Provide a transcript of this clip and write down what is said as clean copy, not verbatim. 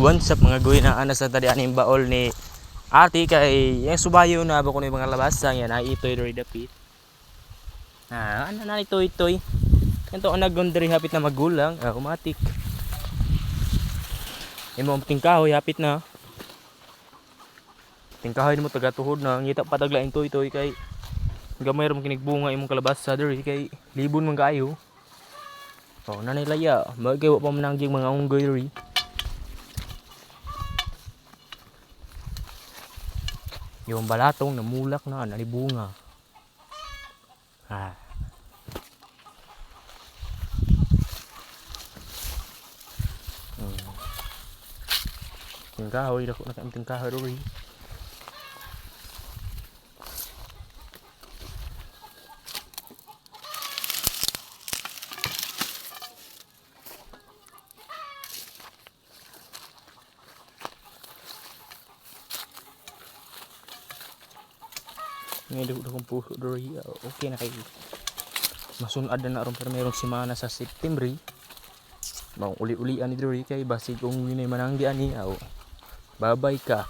once up mga guy na anas na tadi aning baol ni ate kay yung subayo na ba ko ng mga labasa yan ay itoy diri dapit. Ano na itoy. Ito ang nagundri hapit na magulang, automatic. Imo tingkahoy hapit na. Tingkahoy mo taga tuhod na ngita pataglain toy kay gamay ra mo kinig bunga imong kalabasa diri kay libon man kaayo. Nanay laya, magay wa pa man ang mga unggoy diri. Yung balatong namulak na nalibunga. Tingkahoy dako na kay tingkahoy diri. Ngayon dako puso diri. Okay na kay masunad na aron pero mayroong semana sa September. Mau uli-ulian ni diri kay basig kung yun ay mananggi ani. Babay ka.